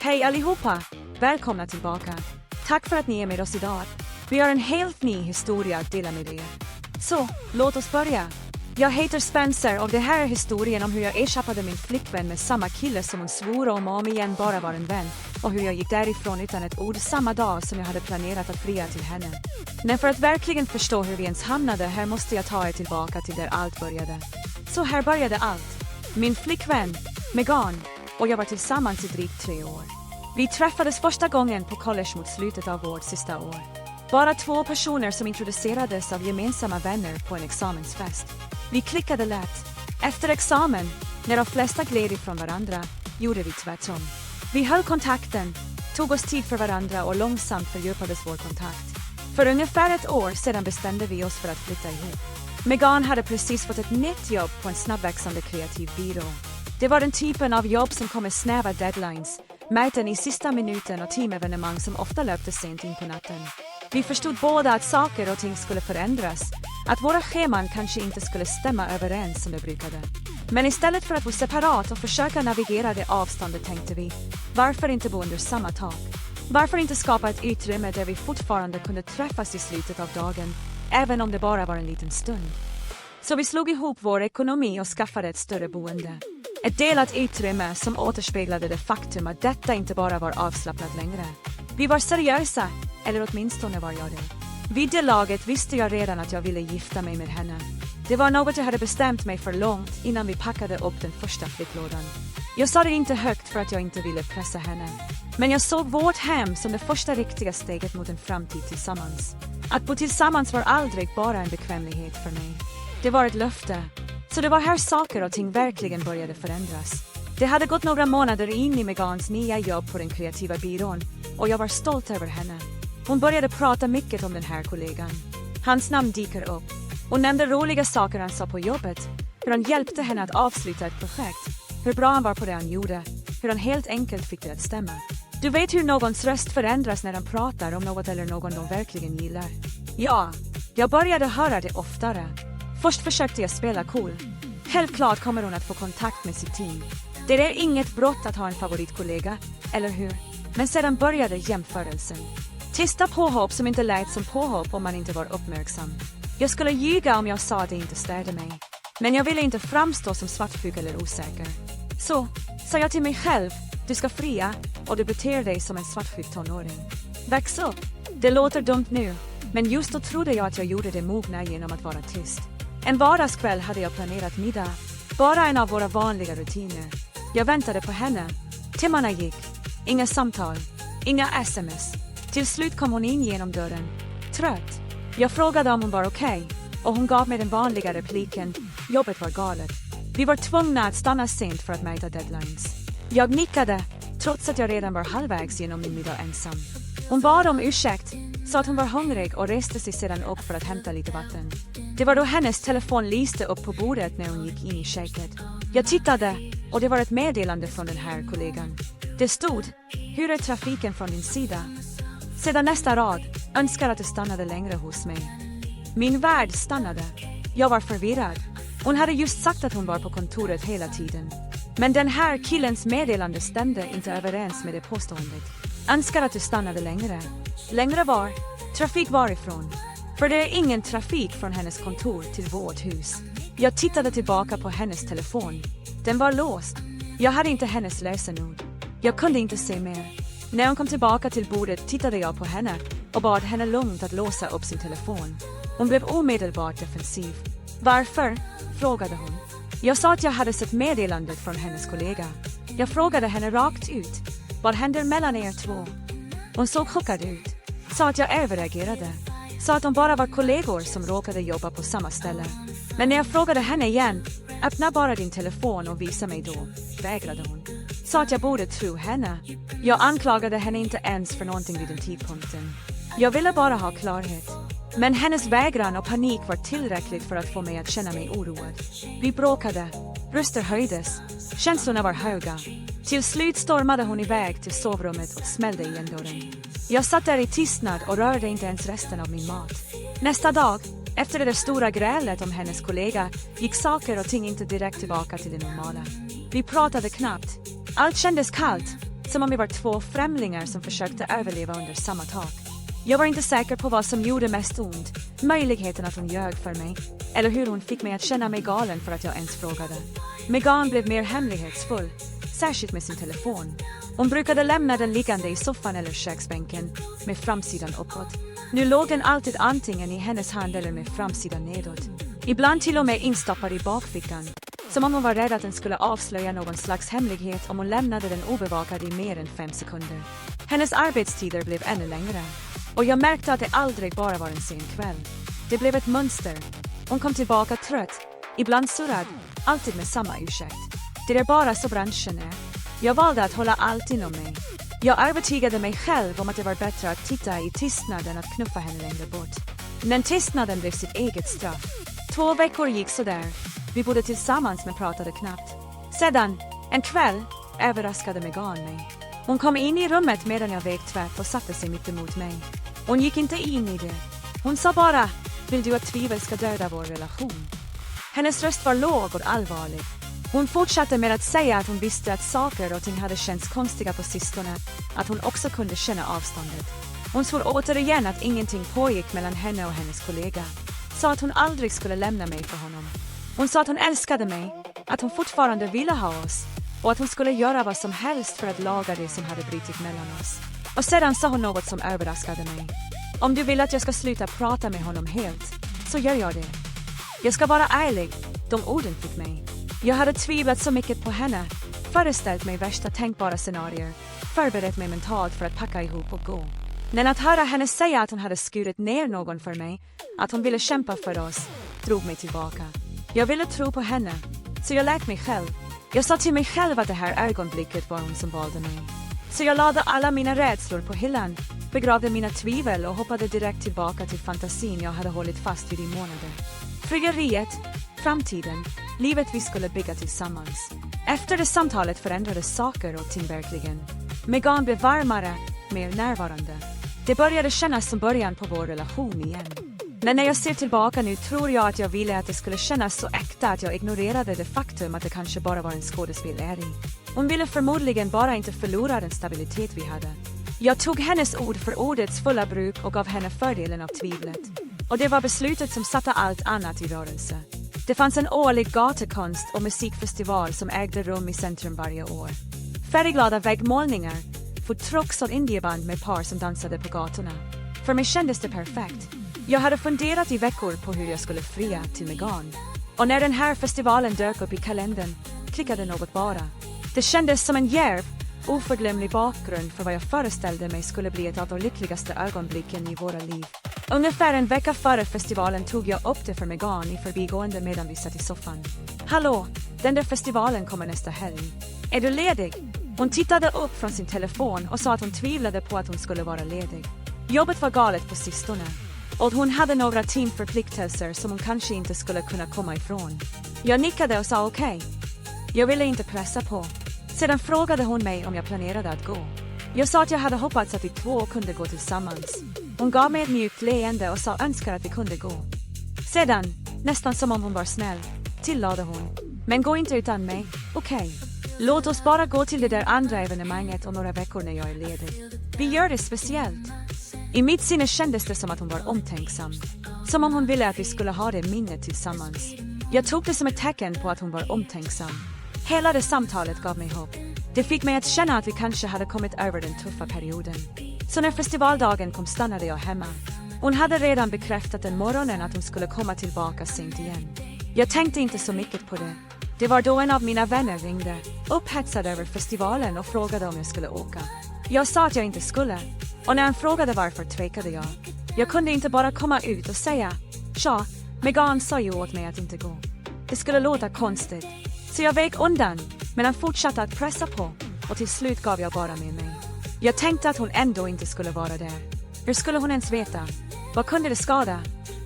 Hej allihopa! Välkomna tillbaka. Tack för att ni är med oss idag. Vi har en helt ny historia att dela med er. Så, låt oss börja. Jag heter Spencer och det här är historien om hur jag ersatte min flickvän med samma kille som hon svor om igen bara var en vän. Och hur jag gick därifrån utan ett ord samma dag som jag hade planerat att fria till henne. Men för att verkligen förstå hur vi ens hamnade här måste jag ta er tillbaka till där allt började. Så här började allt. Min flickvän, Megan, och jag var tillsammans i drygt 3 år. Vi träffades första gången på college mot slutet av vårt sista år. Bara 2 personer som introducerades av gemensamma vänner på en examensfest. Vi klickade lätt. Efter examen, när de flesta gled ifrån varandra, gjorde vi tvärtom. Vi höll kontakten, tog oss tid för varandra och långsamt fördjupades vår kontakt. För ungefär 1 år sedan bestämde vi oss för att flytta ihop. Megan hade precis fått ett nytt jobb på en snabbväxande kreativ byrå. Det var den typen av jobb som kom med snäva deadlines, möten i sista minuten och teamevenemang som ofta löpte sent in på natten. Vi förstod båda att saker och ting skulle förändras, att våra scheman kanske inte skulle stämma överens som det brukade. Men istället för att bo separat och försöka navigera det avståndet tänkte vi, varför inte bo under samma tak? Varför inte skapa ett utrymme där vi fortfarande kunde träffas i slutet av dagen, även om det bara var en liten stund? Så vi slog ihop vår ekonomi och skaffade ett större boende. Ett delat utrymme som återspeglade det faktum att detta inte bara var avslappnat längre. Vi var seriösa, eller åtminstone var jag det. Vid det laget visste jag redan att jag ville gifta mig med henne. Det var något jag hade bestämt mig för långt innan vi packade upp den första flyttlådan. Jag sa det inte högt för att jag inte ville pressa henne. Men jag såg vårt hem som det första riktiga steget mot en framtid tillsammans. Att bo tillsammans var aldrig bara en bekvämlighet för mig. Det var ett löfte. Så det var här saker och ting verkligen började förändras. Det hade gått några månader in i Megans nya jobb på den kreativa byrån och jag var stolt över henne. Hon började prata mycket om den här kollegan. Hans namn dyker upp. Hon nämnde roliga saker han sa på jobbet, hur han hjälpte henne att avsluta ett projekt, hur bra han var på det han gjorde, hur han helt enkelt fick det att stämma. Du vet hur någons röst förändras när de pratar om något eller någon de verkligen gillar. Ja, jag började höra det oftare. Först försökte jag spela cool. Helt klart kommer hon att få kontakt med sitt team. Det är inget brott att ha en favoritkollega, eller hur? Men sedan började jämförelsen. Tysta påhopp som inte lät som påhopp om man inte var uppmärksam. Jag skulle ljuga om jag sa att det inte störde mig. Men jag ville inte framstå som svartsjuk eller osäker. Så, sa jag till mig själv, du ska fria och du beter dig som en svartsjuk tonåring. Väx upp. Det låter dumt nu, men just då trodde jag att jag gjorde det mogna genom att vara tyst. En vardagskväll hade jag planerat middag. Bara en av våra vanliga rutiner. Jag väntade på henne. Timmarna gick. Inga samtal. Inga sms. Till slut kom hon in genom dörren. Trött. Jag frågade om hon var okej. Och hon gav mig den vanliga repliken. Jobbet var galet. Vi var tvungna att stanna sent för att möta deadlines. Jag nickade, trots att jag redan var halvvägs genom min middag ensam. Hon bad om ursäkt, sa att hon var hungrig och reste sig sedan upp för att hämta lite vatten. Det var då hennes telefon lyste upp på bordet när hon gick in i köket. Jag tittade och det var ett meddelande från den här kollegan. Det stod, hur är trafiken från din sida? Sedan nästa rad, önskar att du stannade längre hos mig. Min värld stannade. Jag var förvirrad. Hon hade just sagt att hon var på kontoret hela tiden. Men den här killens meddelande stämde inte överens med det påståendet. Önskar att du stannade längre. Längre var? Trafik varifrån? För det är ingen trafik från hennes kontor till vårt hus. Jag tittade tillbaka på hennes telefon. Den var låst. Jag hade inte hennes lösenord. Jag kunde inte se mer. När hon kom tillbaka till bordet tittade jag på henne och bad henne lugnt att låsa upp sin telefon. Hon blev omedelbart defensiv. Varför? Frågade hon. Jag sa att jag hade sett meddelandet från hennes kollega. Jag frågade henne rakt ut. Vad händer mellan er 2? Hon såg chockad ut. Sa att jag överreagerade. Sa att de bara var kollegor som råkade jobba på samma ställe. Men när jag frågade henne igen, öppna bara din telefon och visa mig då, vägrade hon. Sa att jag borde tro henne. Jag anklagade henne inte ens för någonting vid den tidpunkten. Jag ville bara ha klarhet. Men hennes vägran och panik var tillräckligt för att få mig att känna mig oroad. Vi bråkade. Röster höjdes. Känslorna var höga. Till slut stormade hon iväg till sovrummet och smällde igen dörren. Jag satt där i tystnad och rörde inte ens resten av min mat. Nästa dag, efter det där stora grälet om hennes kollega, gick saker och ting inte direkt tillbaka till det normala. Vi pratade knappt. Allt kändes kallt. som om vi var två främlingar som försökte överleva under samma tak. Jag var inte säker på vad som gjorde mest ont, möjligheten att hon ljög för mig, eller hur hon fick mig att känna mig galen för att jag ens frågade. Megan blev mer hemlighetsfull, särskilt med sin telefon. Hon brukade lämna den liggande i soffan eller köksbänken, med framsidan uppåt. Nu låg den alltid antingen i hennes hand eller med framsidan nedåt. Ibland till och med instoppad i bakfickan, som om hon var rädd att den skulle avslöja någon slags hemlighet om hon lämnade den obevakad i mer än 5 sekunder. Hennes arbetstider blev ännu längre. Och jag märkte att det aldrig bara var en sen kväll. Det blev ett mönster. Hon kom tillbaka trött, ibland surrad, alltid med samma ursäkt. Det är bara så branschen är. Jag valde att hålla allt inom mig. Jag övertygade mig själv om att det var bättre att titta i tystnaden än att knuffa henne längre bort. Men tystnaden blev sitt eget straff. 2 veckor gick så där. Vi bodde tillsammans men pratade knappt. Sedan, en kväll, överraskade Megan mig. Hon kom in i rummet medan jag vek tvätt och satte sig mitt emot mig. Hon gick inte in i det. Hon sa bara, vill du att tvivel ska döda vår relation? Hennes röst var låg och allvarlig. Hon fortsatte med att säga att hon visste att saker och ting hade känts konstiga på sistone, att hon också kunde känna avståndet. Hon svor återigen att ingenting pågick mellan henne och hennes kollega. Sa att hon aldrig skulle lämna mig för honom. Hon sa att hon älskade mig, att hon fortfarande ville ha oss och att hon skulle göra vad som helst för att laga det som hade brutit mellan oss. Och sedan sa hon något som överraskade mig. Om du vill att jag ska sluta prata med honom helt, så gör jag det. Jag ska vara ärlig, de orden fick mig. Jag hade tvivlat så mycket på henne, föreställt mig värsta tänkbara scenarier, förberett mig mentalt för att packa ihop och gå. Men att höra henne säga att hon hade skurit ner någon för mig, att hon ville kämpa för oss, drog mig tillbaka. Jag ville tro på henne, så jag lät mig själv. Jag sa till mig själv att det här ögonblicket var hon som valde mig. Så jag lade alla mina rädslor på hyllan, begravde mina tvivel och hoppade direkt tillbaka till fantasin jag hade hållit fast vid i månader. Frieriet, framtiden, livet vi skulle bygga tillsammans. Efter det samtalet förändrades saker och ting verkligen. Megan blev varmare, mer närvarande. Det började kännas som början på vår relation igen. Men när jag ser tillbaka nu tror jag att jag ville att det skulle kännas så äkta att jag ignorerade det faktum att det kanske bara var en skådespeleri. Hon ville förmodligen bara inte förlora den stabilitet vi hade. Jag tog hennes ord för ordets fulla bruk och gav henne fördelen av tvivlet. Och det var beslutet som satte allt annat i rörelse. Det fanns en årlig gatukonst- och musikfestival som ägde rum i centrum varje år. Färgglada väggmålningar, foodtrucks och indieband med par som dansade på gatorna. För mig kändes det perfekt. Jag hade funderat i veckor på hur jag skulle fria till Megan. Och när den här festivalen dök upp i kalendern, klickade något bara. Det kändes som en djärv, oförglömlig bakgrund för vad jag föreställde mig skulle bli ett av de lyckligaste ögonblicken i våra liv. Ungefär en vecka före festivalen tog jag upp det för Megan i förbigående medan vi satt i soffan. Hallå, den där festivalen kommer nästa helg. Är du ledig? Hon tittade upp från sin telefon och sa att hon tvivlade på att hon skulle vara ledig. Jobbet var galet på sistone. Och hon hade några teamförpliktelser som hon kanske inte skulle kunna komma ifrån. Jag nickade och sa okej. Jag ville inte pressa på. Sedan frågade hon mig om jag planerade att gå. Jag sa att jag hade hoppats att vi två kunde gå tillsammans. Hon gav mig ett mjukt leende och sa önskar att vi kunde gå. Sedan, nästan som om hon var snäll, tillade hon. Men gå inte utan mig, okej. Låt oss bara gå till det där andra evenemanget om några veckor när jag är ledig. Vi gör det speciellt. I mitt sinne kändes det som att hon var omtänksam. Som om hon ville att vi skulle ha det minnet tillsammans. Jag tog det som ett tecken på att hon var omtänksam. Hela det samtalet gav mig hopp. Det fick mig att känna att vi kanske hade kommit över den tuffa perioden. Så när festivaldagen kom stannade jag hemma. Hon hade redan bekräftat den morgonen att hon skulle komma tillbaka sent igen. Jag tänkte inte så mycket på det. Det var då en av mina vänner ringde, upphetsad över festivalen och frågade om jag skulle åka. Jag sa att jag inte skulle. Och när han frågade varför tvekade jag. Jag kunde inte bara komma ut och säga, tja, Megan sa ju åt mig att inte gå. Det skulle låta konstigt. Så jag vek undan, men han fortsatte att pressa på och till slut gav jag bara med mig. Jag tänkte att hon ändå inte skulle vara där. Hur skulle hon ens veta? Vad kunde det skada?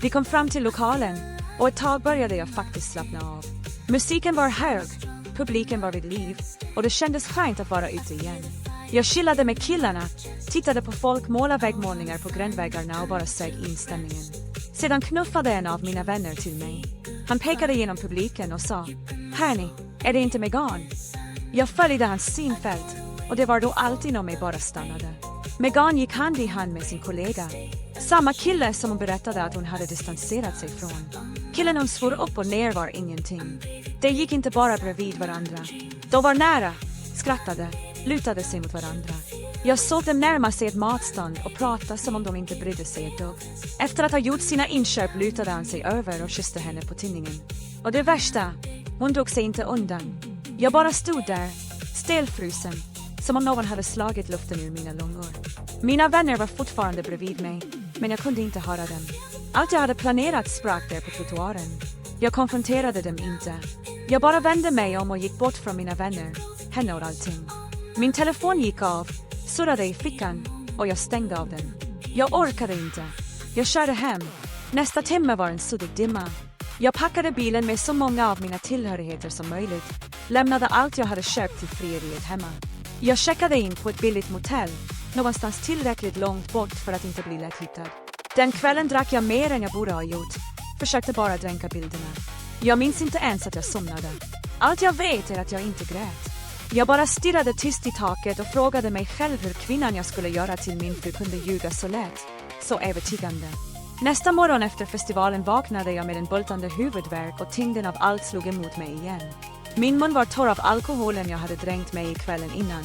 Vi kom fram till lokalen och ett tag började jag faktiskt slappna av. Musiken var hög, publiken var vid liv och det kändes skönt att vara ute igen. Jag chillade med killarna, tittade på folk måla väggmålningar på grändväggarna och bara sög in stämningen. Sedan knuffade en av mina vänner till mig. Han pekade genom publiken och sa, hörni, är det inte Megan? Jag följde hans synfält. Och det var då allt inom mig bara stannade. Megan gick hand i hand med sin kollega. Samma kille som hon berättade att hon hade distanserat sig från. Killen hon svor upp och ner var ingenting. De gick inte bara bredvid varandra. De var nära, skrattade, lutade sig mot varandra. Jag såg dem närma sig ett matstånd och prata som om de inte brydde sig ett dugg. Efter att ha gjort sina inköp lutade han sig över och kysste henne på tinningen. Och det värsta, hon drog sig inte undan. Jag bara stod där, stelfrusen, som om någon hade slagit luften ur mina lungor. Mina vänner var fortfarande bredvid mig, men jag kunde inte höra dem. Allt jag hade planerat sprack där på trottoaren. Jag konfronterade dem inte. Jag bara vände mig om och gick bort från mina vänner, henne och allting. Min telefon gick av, surrade i fickan och jag stängde av den. Jag orkade inte. Jag körde hem. Nästa timme var en suddig dimma. Jag packade bilen med så många av mina tillhörigheter som möjligt. Lämnade allt jag hade köpt till frieriet hemma. Jag checkade in på ett billigt motell, någonstans tillräckligt långt bort för att inte bli lätthittad. Den kvällen drack jag mer än jag borde ha gjort. Försökte bara dränka bilderna. Jag minns inte ens att jag somnade. Allt jag vet är att jag inte grät. Jag bara stirrade tyst i taket och frågade mig själv hur kvinnan jag skulle göra till min fru kunde ljuga så lätt, så övertygande. Nästa morgon efter festivalen vaknade jag med en bultande huvudvärk och tyngden av allt slog emot mig igen. Min mun var torr av alkoholen jag hade dränkt mig i kvällen innan.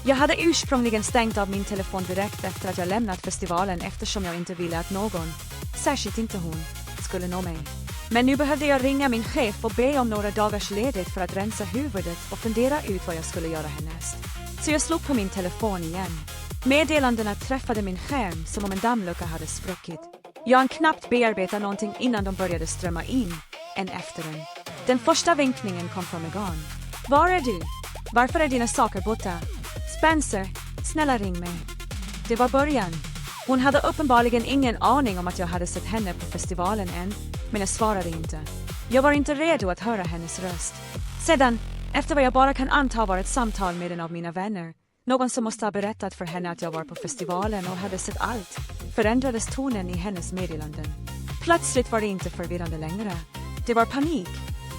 Jag hade ursprungligen stängt av min telefon direkt efter att jag lämnat festivalen eftersom jag inte ville att någon, särskilt inte hon, skulle nå mig. Men nu behövde jag ringa min chef och be om några dagars ledigt för att rensa huvudet och fundera ut vad jag skulle göra härnäst. Så jag slog på min telefon igen. Meddelandena träffade min skärm som om en dammlucka hade spruckit. Jag hann knappt bearbeta någonting innan de började strömma in, en efter en. Den första vinkningen kom från Megan. Var är du? Varför är dina saker borta? Spencer, snälla ring mig. Det var början. Hon hade uppenbarligen ingen aning om att jag hade sett henne på festivalen än, men jag svarade inte. Jag var inte redo att höra hennes röst. Sedan, efter vad jag bara kan anta var ett samtal med en av mina vänner, någon som måste ha berättat för henne att jag var på festivalen och hade sett allt, förändrades tonen i hennes meddelanden. Plötsligt var det inte förvirrande längre. Det var panik.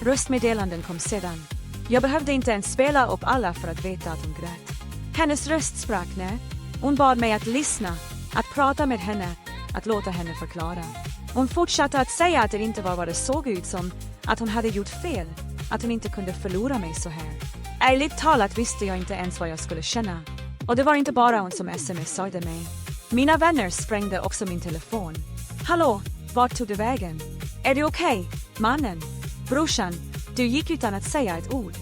Röstmeddelanden kom sedan. Jag behövde inte ens spela upp alla för att veta att hon grät. Hennes röst sprack när hon bad mig att lyssna, att prata med henne, att låta henne förklara. Hon fortsatte att säga att det inte var vad det såg ut som, att hon hade gjort fel, att hon inte kunde förlora mig så här. Ärligt talat visste jag inte ens vad jag skulle känna. Och det var inte bara hon som smsade mig. Mina vänner sprängde också min telefon. Hallå, vart tog du vägen? Är du okej, mannen? Brorsan, du gick utan att säga ett ord.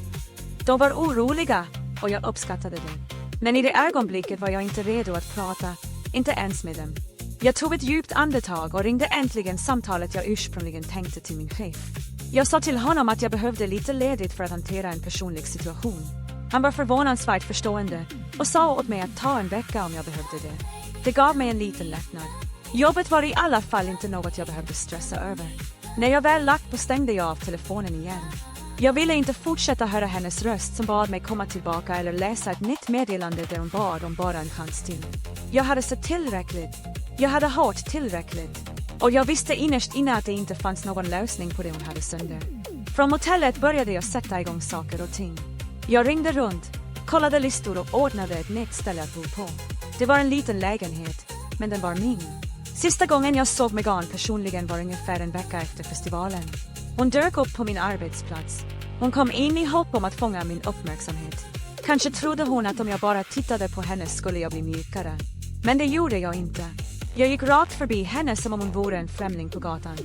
De var oroliga och jag uppskattade det. Men i det ögonblicket var jag inte redo att prata, inte ens med dem. Jag tog ett djupt andetag och ringde äntligen samtalet jag ursprungligen tänkte till min chef. Jag sa till honom att jag behövde lite ledigt för att hantera en personlig situation. Han var förvånansvärt förstående och sa åt mig att ta en vecka om jag behövde det. Det gav mig en liten lättnad. Jobbet var i alla fall inte något jag behövde stressa över. När jag väl lagt på stängde jag av telefonen igen. Jag ville inte fortsätta höra hennes röst som bad mig komma tillbaka eller läsa ett nytt meddelande där hon bad om bara en chans till. Jag hade sett tillräckligt. Jag hade hört tillräckligt. Och jag visste innerst inne att det inte fanns någon lösning på det hon hade sönder. Från motellet började jag sätta igång saker och ting. Jag ringde runt, kollade listor och ordnade ett nytt ställe att bo på. Det var en liten lägenhet, men den var min. Sista gången jag såg Megan personligen var ungefär en vecka efter festivalen. Hon dök upp på min arbetsplats. Hon kom in i hopp om att fånga min uppmärksamhet. Kanske trodde hon att om jag bara tittade på henne skulle jag bli mjukare. Men det gjorde jag inte. Jag gick rakt förbi henne som om hon vore en främling på gatan.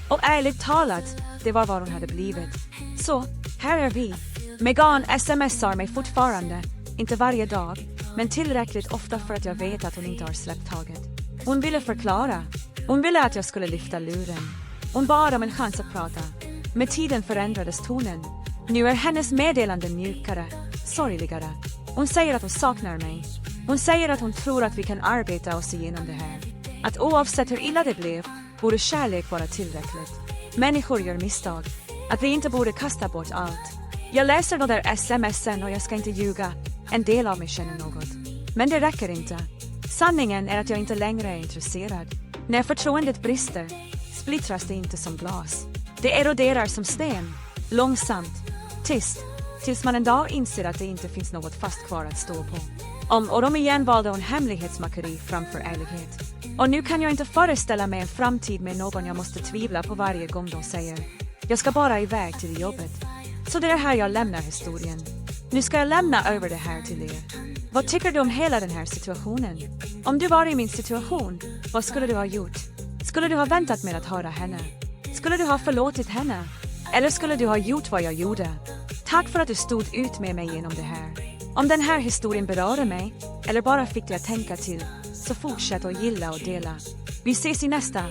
Och ärligt talat, det var vad hon hade blivit. Så, här är vi. Megan smsar mig fortfarande. Inte varje dag, men tillräckligt ofta för att jag vet att hon inte har släppt taget. Hon ville förklara. Hon ville att jag skulle lyfta luren. Hon bad om en chans att prata. Med tiden förändrades tonen. Nu är hennes meddelanden mjukare, sorgligare. Hon säger att hon saknar mig. Hon säger att hon tror att vi kan arbeta oss igenom det här. Att oavsett hur illa det blev, borde kärlek vara tillräckligt. Människor gör misstag. Att vi inte borde kasta bort allt. Jag läser de där sms'en och jag ska inte ljuga. En del av mig känner något. Men det räcker inte. Sanningen är att jag inte längre är intresserad. När förtroendet brister, splittras det inte som glas. Det eroderar som sten. Långsamt. Tyst. Tills man en dag inser att det inte finns något fast kvar att stå på. Och de igen valde en hemlighetsmakeri framför ärlighet. Och nu kan jag inte föreställa mig en framtid med någon jag måste tvivla på varje gång de säger jag ska bara iväg till jobbet. Så det är här jag lämnar historien. Nu ska jag lämna över det här till er. Vad tycker du om hela den här situationen? Om du var i min situation, vad skulle du ha gjort? Skulle du ha väntat med att höra henne? Skulle du ha förlåtit henne? Eller skulle du ha gjort vad jag gjorde? Tack för att du stod ut med mig genom det här. Om den här historien berörde mig, eller bara fick dig att tänka till, så fortsätt att gilla och dela. Vi ses i nästa.